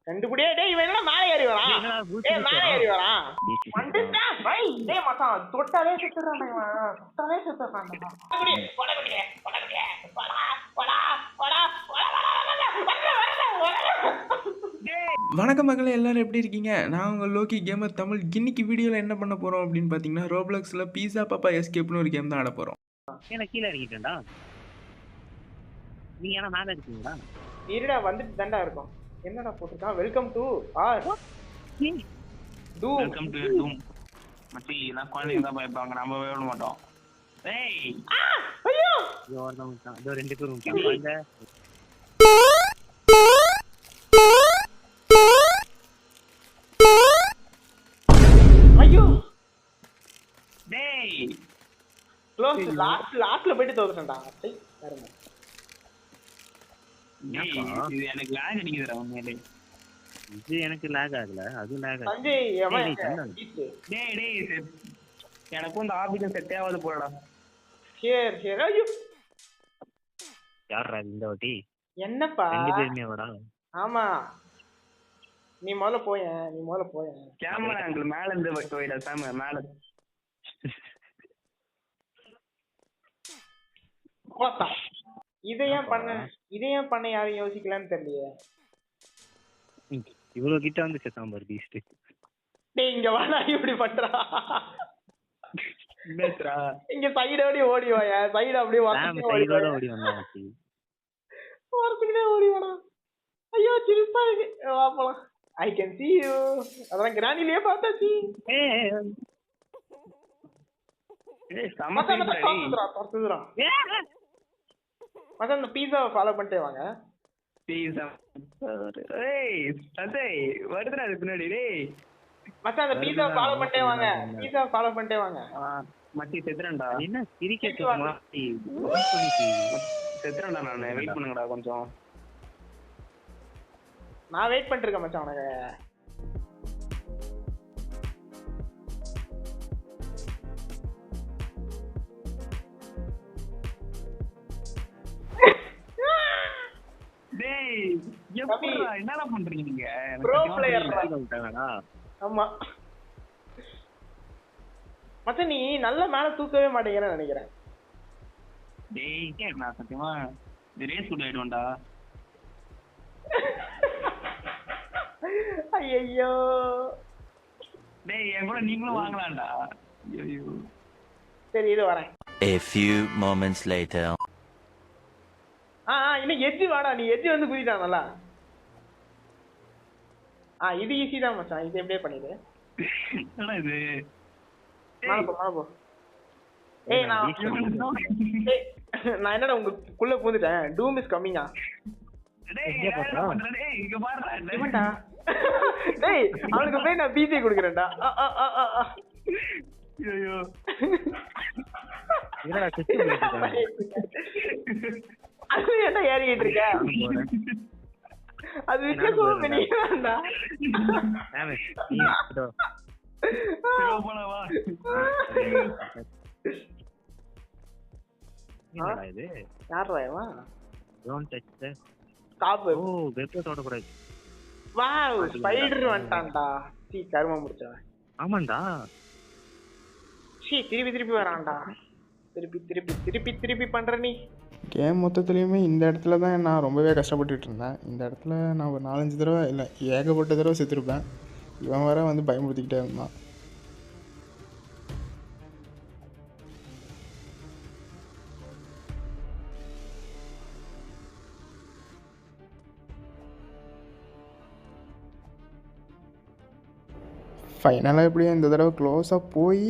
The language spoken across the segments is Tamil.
கண்டுபிடியே டேய் இவன் என்ன மேலே ஏறி வரான் டேய் மேலே ஏறி வரான் வந்துட்டா பை டேய் மச்சான் தொட்டாலே செத்துறானே இவன் தொட்டாலே செத்துறானே கொடகுடியே போடா வணக்கம் மக்களே, எல்லாரும் எப்படி இருக்கீங்க? நான் உங்கள் லோக்கி கேமர் தமிழ். இன்னைக்கு வீடியோவில் என்ன பண்ண போகிறோம் அப்படின்னு பார்த்தீங்கன்னா, ரோப்ளாக்ஸில் பீஸா பாப்பா எஸ்கேப்னு ஒரு கேம் தான் ஆட போகிறோம். ஏன்னா கீழே இறங்கிட்டேன்டா. நீங்க ஏன்னா மேலே இருக்கீங்களா? இருடா வந்துட்டு தாண்டா இருக்கும். என்னடா போட்டுருக்கான்? Welcome to our doom. Welcome to doom. மச்சி நான் குழந்தைங்க தான் பயப்பாங்க, நம்ம விட மாட்டோம். ஏய் ஐயோ ஐயோ தான் இதோ ரெண்டு பேரும் இருக்காங்க. ஐயோ டேய் க்ளோஸ் லாஸ்ட்ல போயிட்டு தோத்துட்டேன்டா. டேய் பாருங்க. டேய் இது எனக்கு லாக் அடிக்குதுடா உண்மையிலே. இது எனக்கு லாக் ஆகல, அது லாக் ஆகுது. சஞ்சய் எவன் டேய் டேய் எனக்கும் இந்த ஆபீஸ் செட் ஆகாது போறடா. சரி ஐயோ யாரா இந்த வாட்டி? என்னப்பா ரெண்டு பேருமே வாடா. ஆமா நீ முதல்ல போயேன் கேமரா ஆங்கிள் மேல இருந்து வைடா சாம மேல. போடா. இதை ஏன் பண்ண யாரும் யோசிக்கலான்னு தெரியலையே. இவ்வளவு கிட்ட வந்து செத்தாம்பர் பீஸ்ட். டேய் இங்க வாடா, இப்படி பண்றா. பேசுறா இங்க சைடோடி ஓடி வாயா, சைடு அப்படியே சைடோட ஓடி வந்தாச்சு. ஓரத்துக்குனே ஓடி வாடா. ஐயோ சிரிப்பா இருக்கு. வா போலாம். I can see you. அதான் கிரானிலே பார்த்தாச்சு. ஏய் சமத்தா தரத்துறா. மச்சான் இந்த பீஸாவை ஃபாலோ பண்ணிட்டே வாங்க. பீஸா ஏய் சஞ்சய் வருதுடா பின்னாடி. டேய் மச்சான் அந்த பீஸாவை ஃபாலோ பண்ணிட்டே வாங்க. மச்சி செத்துறேன்டா. என்ன சிரிக்கட்டு மாத்தி செத்துறேன்டா நான். வெயிட் பண்ணுங்கடா கொஞ்சம். நான் வெயிட் பண்ணிட்டு இருக்கேன் மச்சான் உனக்கு. டேய் எப்படிடா என்னடா பண்றீங்க நீங்க? ப்ரோ பிளேயர்டா. ஆமா மச்சான் நீ நல்ல மேல தூக்கவே மாட்டேங்கறேன்னு நினைக்கிறேன். டேய் நான் சத்தியமா இந்த ரேஸ் கூட ஆயிடும்டா. ஐயோ டேய் என் கூட நீங்களும் வாங்கலாம்டா. ஐயோ சரி இது வரேன். A few moments later. இன்னும் எட்ஜ் வாடா, நீ எட்ஜ் வந்து குதிடா நல்லா. இது ஈஸி தான் மச்சான், இது எப்படியே பண்ணிடு. என்னடா இது? மால போ. ஏய் நான் என்னடா உங்களுக்குள்ள பூந்துட்டேன். டூம் இஸ் கமிங்கா. டேய் இங்க பாருடா. இவன்டா. டேய் அவனுக்கு போய் நான் பிசி கொடுக்கறேன்டா. ஐயோ என்னடா செத்து போயிடுடா. அது என்ன ஏறிட்டு இருக்க? அது வித்தியாசமா பண்ணிட்டான்டா. நாமே நீ இதோ போலாம் வா. என்னடா இது? யாரா இவன்? Don't touch the stop. ஓ வெப்ப தொட கூடாது. வாவ் ஸ்பைடர் வந்துட்டான்டா. கர்மம் முடிச்சவன். ஆமாண்டா. திருப்பி வரான்டா. திருப்பி பண்ற நீ. கேம் மொத்தத்துலேயுமே இந்த இடத்துல தான் நான் ரொம்பவே கஷ்டப்பட்டுட்டு இருந்தேன். இந்த இடத்துல நான் ஒரு 4-5 தடவை இல்லை ஏகப்பட்ட தடவை செத்துருப்பேன். இவன் வர வந்து பயமுறுத்திக்கிட்டே இருந்தான். ஃபைனலாக எப்படியும் இந்த தடவை க்ளோஸாக போய்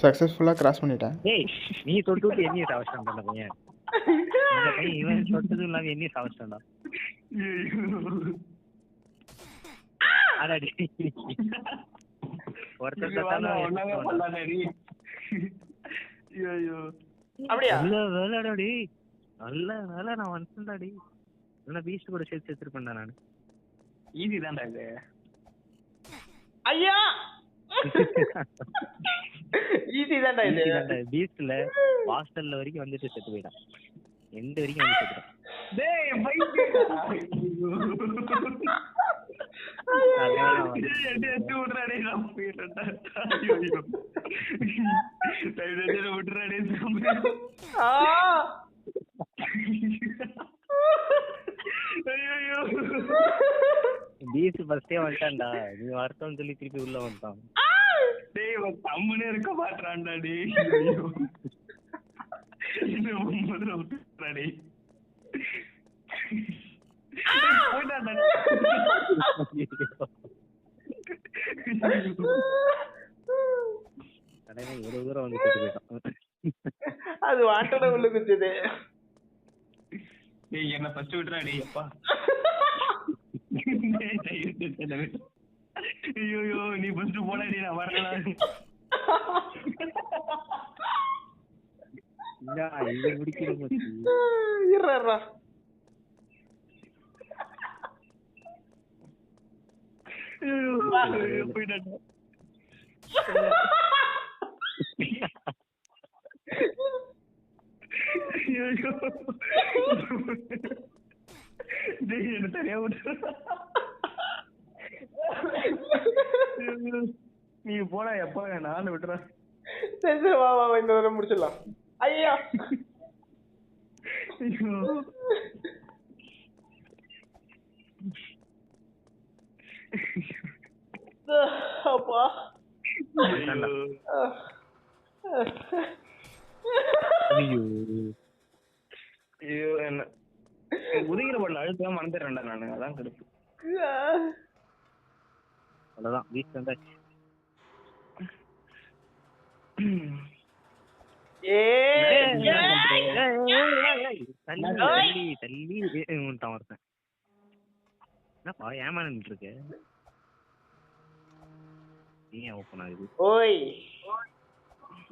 சக்ஸஸ்ஃபுல்லாக கிராஸ் பண்ணிட்டேன். ஏய் நீ தொட்டு என்னைய சாவஸ்டான் பண்ண பையன். இந்த பையன் இவன் தொட்டது இல்லாம என்னைய சாவஸ்டான்டா. அடடி ஒருத்தர் பண்ணாதடி. ஐயோ அப்படியே நல்ல வேலைடாடி. நல்ல வேலை நான் வந்துட்டாடி. நல்ல பீஸ்ட் கூட சேர்த்து எடுத்துப்பேன்டா நான். ஈஸி தான்டா இது. ஐயா ஈஸி தான்டா இது. பீஸ்ட்ல ஹாஸ்டல்ல வரைக்கும் வந்துட்டு செத்து போயிட்டான். எந்த வரைக்கும் வந்து செத்துட்டான். டேய் பைக் விட்டுறாடே நான் போயிடுறேன்டா. ஐயோ விட்டுறாடே. ஐயோ பீச் ஃபர்ஸ்டே வந்துட்டான்டா, நீ வரட்டும்னு சொல்லி திருப்பி உள்ள வந்துட்டான். டேய் தம்முனே இருக்க மாட்டான்டா டேய். ஐயோ இந்த முதல்ல விட்டுறாடே. ஒரு தூரம் வந்து போயிட்டான். அது வாட்டோட உள்ள குச்சது. டேய் என்ன ஃபர்ஸ்ட் விட்டுறாடே. அப்பா ஐயோ நீ ஃபர்ஸ்ட் போடாடி, நான் வரல. இங்க முடிக்கிற மச்சி. இருடா போயிட்டான். என்ன தனியா விட்டு நீ போடா. எப்பா நானும் விட்டுறேன். சரி வா வா இந்த தடவை முடிச்சிடலாம். ஐயா அப்பா ஐயோ என்ன உதவிகிற பண்ண அழுத்தம் மறந்துடுறேன்டா நானு. அதான் கடுப்பு. அவ்வளவுதான் வீட்டு வந்தாச்சு. என்னப்பா ஏமா நின்று இருக்கு? ஏன் ஓப்பன் ஆகுது? ஓய்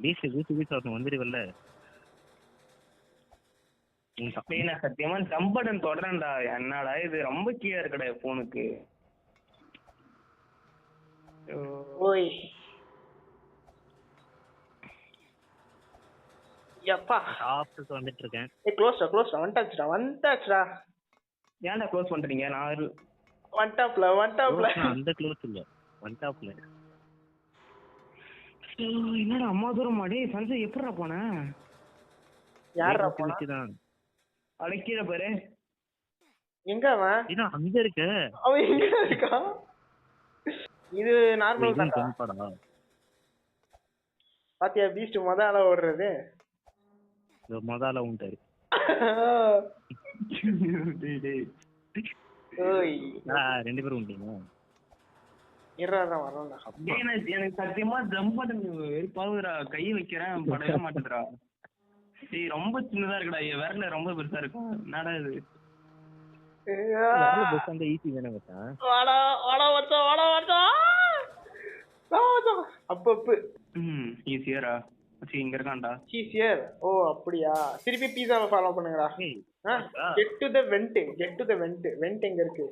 பீச் வந்துருவல்ல. நான் சத்தியமா ஜம்ப் பட்டன் தொடரேன்டா. என்னடா இது ரொம்ப கீழே இருக்கடா போனுக்கு. ஓய் யப்பா ஷாப்க்கு வந்துட்டு இருக்கேன். க்ளோஸ்டா வந்தாச்சுடா. ஏன்டா க்ளோஸ் பண்றீங்க? நான் ஒன் டாப்ல அந்த க்ளோஸ் இல்ல, ஒன் டாப்ல. என்னடா அம்மா தூரம் மாடி சஞ்சய் எப்படிடா போன? யாரா போனா? அடக்கிற பாரு. எங்க அவன்? இதான் அங்க இருக்கு. அவன் எங்க இருக்கான்? இது நார்மல் தான். பாத்தியா பீஸ்ட் முதல்ல ஓடுறது. முதல்ல உண்டாரு. ஓய் ரெண்டு பேரும் உண்டீங்க. இருடா வரேன்டா. எனக்கு சத்தியமா ஜம்ப் பட்டன் வெறுப்பாகுதுடா. கை வைக்கிறேன் படவே மாட்டேதுடா. டேய் ரொம்ப சின்னதா இருக்குடா. விரல ரொம்ப பெருசா இருக்கும். என்னடா இது? ஈஸி தானே மச்சான். அப்பப்பு ஈஸியரா இங்க இருக்கான்டா. ஈஸியர். ஓ அப்படியா? திருப்பி பீஸாவை ஃபாலோ பண்ணுங்கடா. கெட் டு தி வெண்ட் எங்க இருக்கு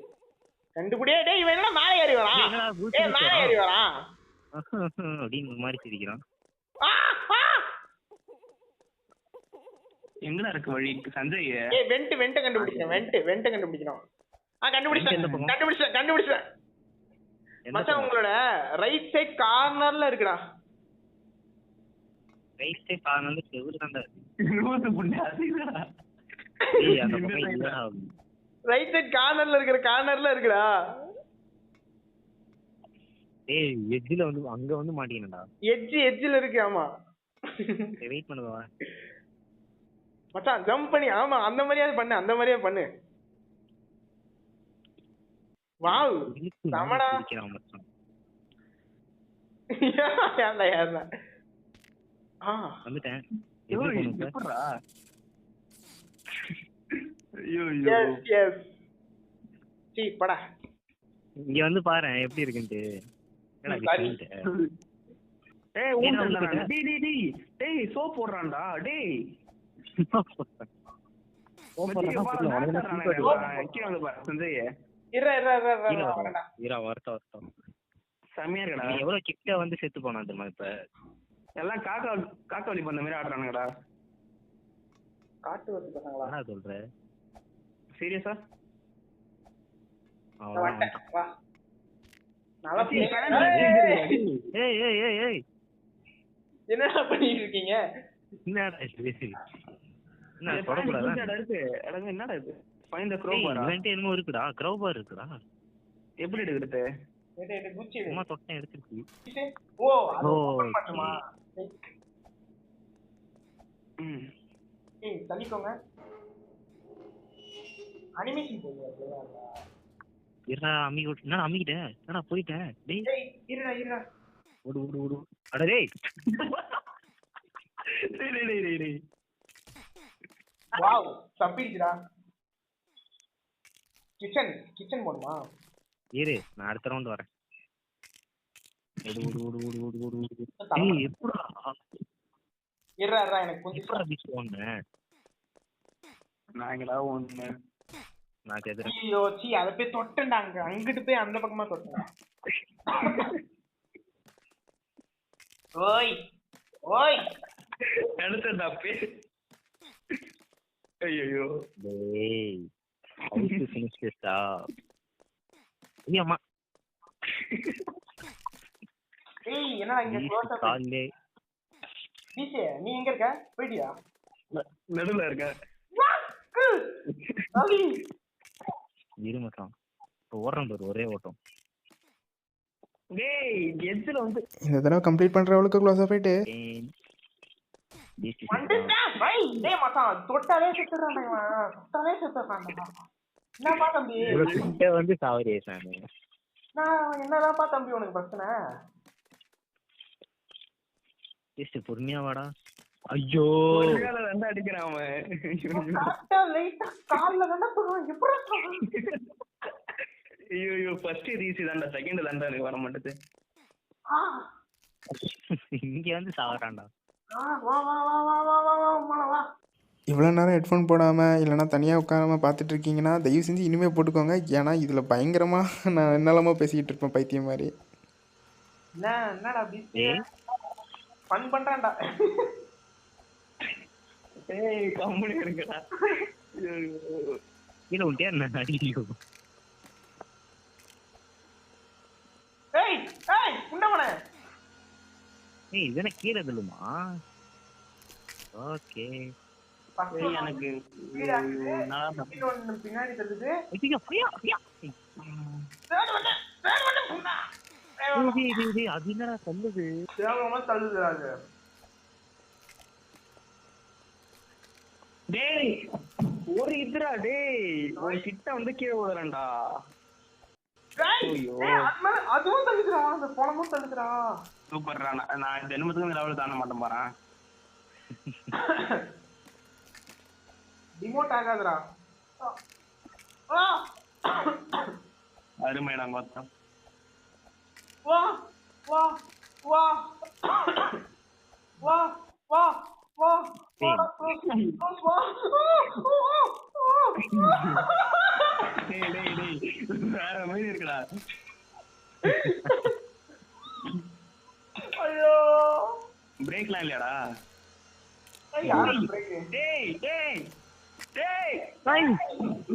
கண்டுபிடியே. டேய் இவன் என்ன மேலே ஏறி வரான்? மேலே ஏறி வரான் அப்படின்னு மாதிரி சிரிக்கிறான். எங்கடா இருக்கு வழி சஞ்சய்? வெண்ட் கண்டுபிடிக்கணும். கண்டுபிடிச்சேன். மச்சான் உங்களோட ரைட் சைடு கார்னர்ல இருக்குடா. ரைட் சைடு கார்னர்ல செவுரு தான்டா. ரைட் சைடு கார்னர்ல இருக்குடா. ஏய் எட்ஜ்ல வந்து அங்க வந்து மாட்டீங்கடா. எட்ஜ்ல இருக்கு. ஆமா வெயிட் பண்ணுவா மச்சான். ஜம்ப் பண்ணி ஆமா அந்த மாதிரியே பண்ணு. வாவ் சமடா. ஏன்டா வந்துட்டேன். எப்படிடா? எஸ் சீ படா. இங்க வந்து பாரு எப்படி இருக்குன்னு. டேய் சோப் போடுறான்டா. டேய் எவ்வளவு கிட்ட வந்து செத்து போனா தெரியுமா? இப்ப எல்லாம் காக்க வழி பண்ண மாதிரி ஆடுறானுங்கடா. காட்டு வந்து பசங்களா? என்ன சொல்ற? சீரியஸா? நல்லா ஏய் ஏய் ஏய் ஏய் என்னடா பண்ணிட்டு இருக்கீங்க? என்னடா இது? என்ன தொடக்கூடாதா? என்னடா இது? Find the crowbar. இவன்ட்ட என்னமோ இருக்குடா, க்ரோபார் இருக்குடா. எப்படி எடுக்கிறது? குச்சி சும்மா தொட்டேன் எடுத்துச்சு. ஓ அது ஓபன் பண்ணுமா? ஏய் தள்ளிக்கோங்க. அனிமேஷன் போடுங்க. இருடா அம்மிட்ட. என்னடா அம்மிட்ட? என்னடா போயிட்டேன். டேய் இருடா. ஓடு ஓடு ஓடு. அட டேய். டேய். வாவ் தப்பிடுச்சுடா. கிச்சன் போடுமா? இரு நான் அடுத்த ரவுண்ட் வரேன். ஓடு ஓடு ஓடு ஓடு ஓடு ஓடு. ஏய் எப்படா? இருடா எனக்கு கொஞ்சம் எப்படா பீச் போனே? நாங்களா ஒண்ணு நான் கேக்குறேன். ஐயோ சீ அத போய் தொட்டேன்டாங்க. அங்கிட்டு போய் அந்த பக்கமா தொட்டேன். ஓய் எடுத்துடா பே. ஐயோ டேய் how to finish this up? ஏய்மா ஏய் என்னடா இங்க க்ளோஸ் அப் கால்லே. டிசே நீ எங்க இருக்க? போய்டியா? நடுவுல இருக்க. அலி இரு மச்சான். இப்போ ஓடுறேன் பாரு, ஒரே ஓட்டம். டேய் எட்ஜ்ல வந்து இந்த தடவை கம்ப்ளீட் பண்ணுறவளுக்கு க்ளோஸ் ஆகிட்டு வந்துட்டா பை. டேய் மச்சான் தொட்டாலே செத்துறானே இவன். தொட்டாலே செத்துறானே. என்னப்பா தம்பி? இவன்ட்ட வந்து சாவரே சாமி. நான் என்னதான்ப்பா தம்பி உனக்கு பிரச்சனை? ஜஸ்ட் பொறுமையா வாடா. ஐயோ கால வந்து அடிக்கிறான் அவன். கரெக்ட்டா லைட்டா கால்ல கண்ட போறான். எப்படா? ஐயோ ஃபர்ஸ்ட் ரீசி தான்டா, செகண்ட் தான்டா எனக்கு வர மாட்டேது. ஆ இங்க வந்து சாவறான்டா. வா. இவ்வளோ நேரம் ஹெட்ஃபோன் போடாமல் இல்லைனா தனியாக உட்காராமல் பார்த்துட்டு இருக்கீங்கன்னா தயவு செஞ்சு இனிமேல் போட்டுக்கோங்க. ஏன்னா இதில் பயங்கரமாக நான் என்னெல்லாமோ பேசிக்கிட்டு இருப்பேன் பைத்தியம் மாதிரி. என்னடா அப்படி ஃபன் பண்றான்டா. ஏய் கம்பெனி இருக்கடா. கீழே விட்டியா என்ன? ஐயோ ஏய் உண்டவனே. ஏய் இதென்ன கீழே தள்ளுமா? ஓகே ஏய் எனக்கு நல்லா பின்னாடி தள்ளுது. ஐயோ ஐயா ஐயா. அது என்னடா தள்ளுது? தேவமா தள்ளுதுடா அது. டேய் ஒரு இதுடா டேய் ஒரு கிட்ட வந்து கீழே விடுறேன்டா. ஐயோ அதுவும் தள்ளுதுடா. அந்த பணமும் தள்ளுதுடா. சூப்பர்டா. நான் ஜென்மத்துக்கு இந்த லெவலுக்கு தாண்ட மாட்டேன் பாறேன். டிமோட் ஆகாதுடா. அருமைடா மொத்தம். வா வா வா வா வா வா வேற மாதிரி இருக்குடா. ஐயோ பிரேக்லாம் இல்லையாடா? டேய் டேய் டேய்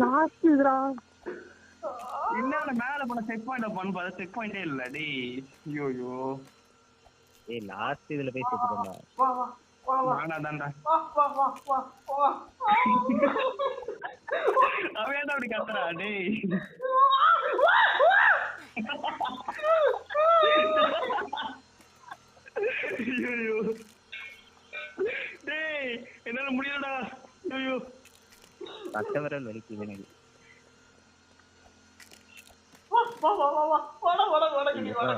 லாஸ்ட் இதுடா. என்னடா மேல போன செக் பாயிண்ட் பண்ணு பாரு. செக் பாயிண்டே இல்ல டேய். ஐயோ ஏய் லாஸ்ட் இதுல போய் செத்துடா. வா வா வா வா நானாதான்டா. வா வா வா வா வா. அவன் ஏன்டா அப்படி கத்துறா டேய்? ஐயோ டேய் என்னால முடியலடா. ஐயோ கட்டவரல் வலிக்குது எனக்கு. வா வா வா வா வா வாடா வாடா வாடா வாடா வாடா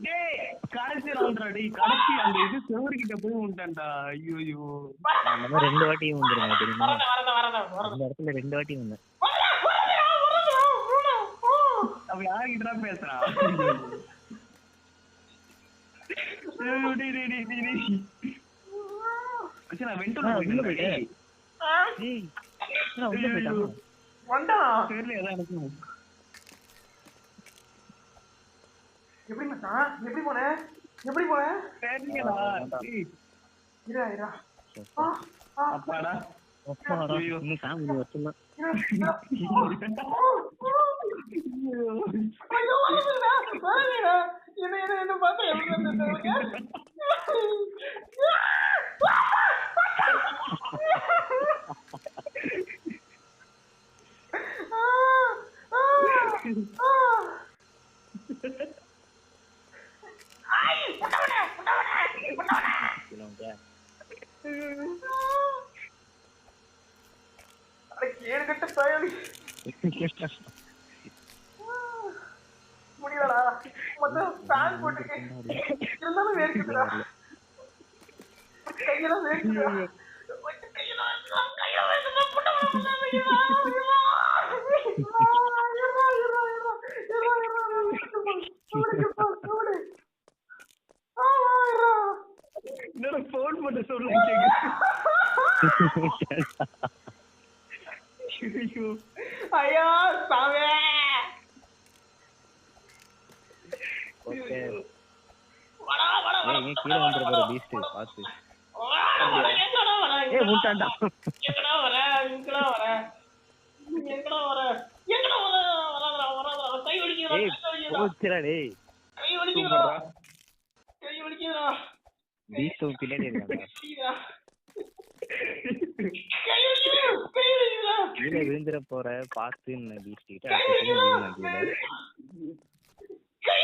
டேய் கடைசி ரவுண்ட்ரா டேய். கடைசி அந்த இது செவரு கிட்ட போய் விட்டான்டா. ஐயோ நம்ம ரெண்டு வாட்டி வந்துருங்க தெரியுமா? வரதா இந்த இடத்துல ரெண்டு வாட்டி வந்தேன். அவன் யாருக்கிட்டடா பேசுறான்? டேய் டேய் டேய் டேய் அச்சா நான் வெண்டர் போயிட்டேன். ஏய் நான் உள்ள போய்டா. வண்டா தெரியல ஏதா எனக்கு. எப்படி மச்சான் எப்படி போனே? தெரியலடா. இரா அப்பாடா அப்பாடா, இன்னும் ஃபேமிலி வச்சுலாம். ஐயோ, வலிக்குதுடா, வலிக்குதுடா. என்ன பார்த்தா எப்படி இருந்தது உங்களுக்கு? கேடுகட்ட தாயலி முடியலடா. மொத்தம் ஃபேன் போட்டுருக்கேன், இருந்தாலும் வேர்க்குதுடா. கையெல்லாம் வேர்க்குதுடா. கையெல்லாம் வேர்க்குதுடா. என்னோட போன் பண்ண சொல்ல ஐயா சாமே. ஓகே, வாடா வாடா வாடா. ஏய் கீழ வந்துற போற பீஸ்ட் பாத்து. எங்கடா வர? ஏய் முட்டாண்டா. எங்கடா வர? எங்கடா வர? எங்கடா வர? எங்கடா வர? வரடா கை வலிக்குதுடா. ஏய் போச்சுடா டேய். கை வலிக்குதுடா. கை வலிக்குதுடா. பீஸ்ட் பின்னாடி இருக்காங்க. கை வலிக்குது. கை வலிக்குதுடா. கீழ விழுந்துற போற பாத்து பீஸ்ட் கிட்ட அப்படியே விழுந்தாங்க கீழ.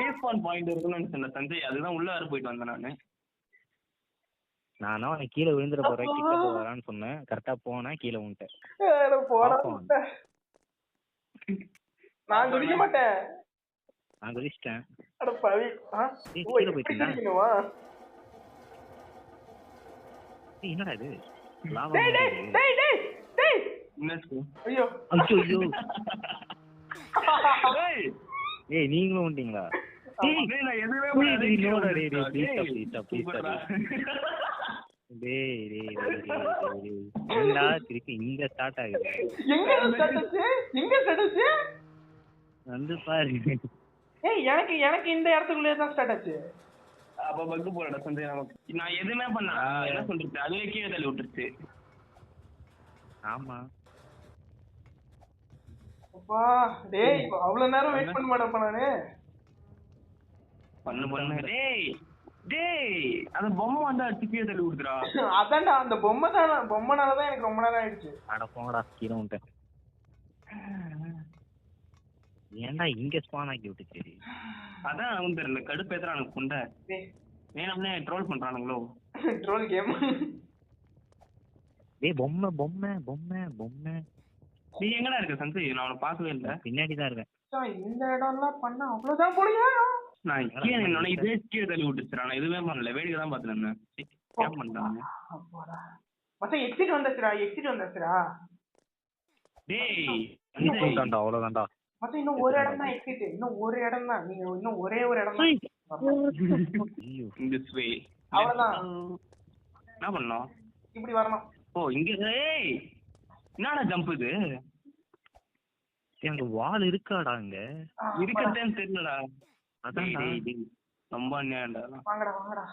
ரீஸ்பான் பாயிண்ட் இருக்குன்னு நினைச்சேன் சஞ்சய், அதுதான் உள்ள வேற போயிட்டு வந்தேன் நானும் அவன் கீழே விழுந்துற போற கிட்ட போறான்னு சொன்னேன். கரெக்டா போனா கீழே விழுந்துட்டேன். நான் குடிக்க மாட்டேன். நான் குதிச்சிட்டேன். அட பாவி. கீழே போயிட்டீங்களா? என்னடா இது லாவா? டேய் டேய் டேய் டேய் டேய். ஐயோ ஐயோ ஏய் நீங்களும் வந்துட்டீங்களா? திருப்பி இங்க ஸ்டார்ட் ஆகுது. வந்து பாரு. ஏய் எனக்கு எனக்கு இந்த இடத்துக்குள்ளே தான் ஸ்டார்ட் ஆச்சு. அப்ப பக்கு போறடா சஞ்சய். நமக்கு நான் எதுவுமே பண்ண என்ன சொல்றது, அதுவே கீழே தள்ளி விட்டுருச்சு. ஆமா அப்பா டேய் அவ்வளவு நேரம் வெயிட் பண்ண மாட்டேன் நானு. பண்ணு டேய் டேய் அந்த பொம்மை வந்தா கீழே தள்ளி விடுறா. அதான்டா அந்த பொம்மைனாலதான் எனக்கு ரொம்ப நேரம் ஆயிடுச்சு. அட போங்கடா கீழே விட்டேன். ஏன்டா இங்க ஸ்பான் ஆக்கி விட்டுச்சு? அதான் அவன் தெரியல கடுப்பு ஏத்துறானுங்க புண்டை. வேணும்னே ட்ரோல் பண்றானுங்களோ. Troll game. டேய் பொம்மை பொம்மை பொம்மை பொம்மை. நீ எங்கடா இருக்க சஞ்சய்? நான் அவனை பார்க்கவே இல்லை. பின்னாடிதான் இருக்கேன். இந்த இடம்லாம் பண்ண அவ்வளவுதான் போலியா? நான் கீழே என்னோட இதே கீழே தள்ளி விட்டுச்சு. நான் எதுவுமே பண்ணல, வேடிக்கை தான் பார்த்துட்டு இருந்தேன். ஏன் பண்றாங்க? மச்சான் எக்ஸிட் வந்துச்சுடா. டேய் அவ்வளவுதான்டா. மச்சான் இன்னும் ஒரு இடம் தான் எக்ஸிட். இன்னும் ஒரு இடம் தான். நீங்க இன்னும் ஒரே ஒரு இடம் தான். This way. அவ்வளவுதான். என்ன பண்ணோம்? இப்படி வரணும். ஓ இங்க. ஏய் என்னடா ஜம்ப் இது? அங்க வால் இருக்காடா? அங்க இருக்கட்டேன்னு தெரியலடா. அதான் ரொம்ப அநியாயம்டா. வாங்கடா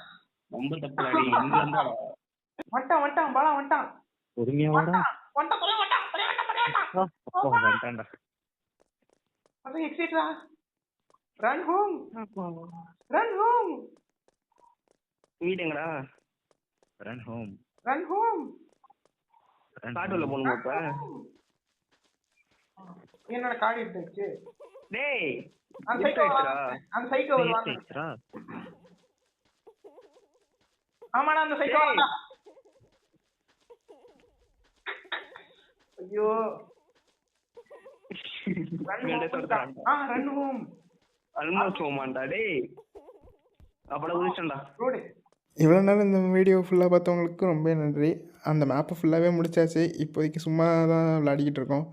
ரொம்ப தப்புடா. இங்க இருந்தா வந்துட்டான் பாலா வந்துட்டான். பொறுமையா வாடா. வந்துட்டான்டா. அது எக்ஸிட்ரா. Run home. வீடுங்கடா. Run home. காட்டுல போகணுமா இப்ப? என்னோட கார்டு எடுத்துச்சு. டேய் அந்த சைக்கோ வருவாங்க. ஆமாடா அந்த சைக்கோ வரடா. ஐயோ ரன் ஹோம். ஆல்மோஸ்ட் ஹோமாண்டா. டேய் அப்பட உரிச்சண்டா. ரோடு இவ்வளோ நேரம் இந்த வீடியோ ஃபுல்லாக பார்த்தவங்களுக்கு ரொம்ப நன்றி. அந்த மேப்பை ஃபுல்லாகவே முடிச்சாச்சு. இப்போதைக்கு சும்மா தான் விளையாடிக்கிட்டு இருக்கோம்.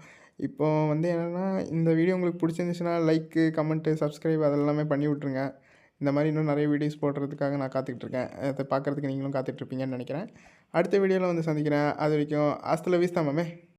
இப்போ வந்து என்னென்னா இந்த வீடியோ உங்களுக்கு பிடிச்சிருந்துச்சுன்னா லைக்கு கமெண்ட்டு சப்ஸ்கிரைப் அதெல்லாமே பண்ணி விட்ருங்க. இந்த மாதிரி இன்னும் நிறைய வீடியோஸ் போடுறதுக்காக நான் காத்துக்கிட்டுருக்கேன். அதை பார்க்குறதுக்கு நீங்களும் காத்துட்ருப்பீங்கன்னு நினைக்கிறேன். அடுத்த வீடியோவில் வந்து சந்திக்கிறேன். அது வரைக்கும் ஹாஸ்டலில் வீஸ்தாமே.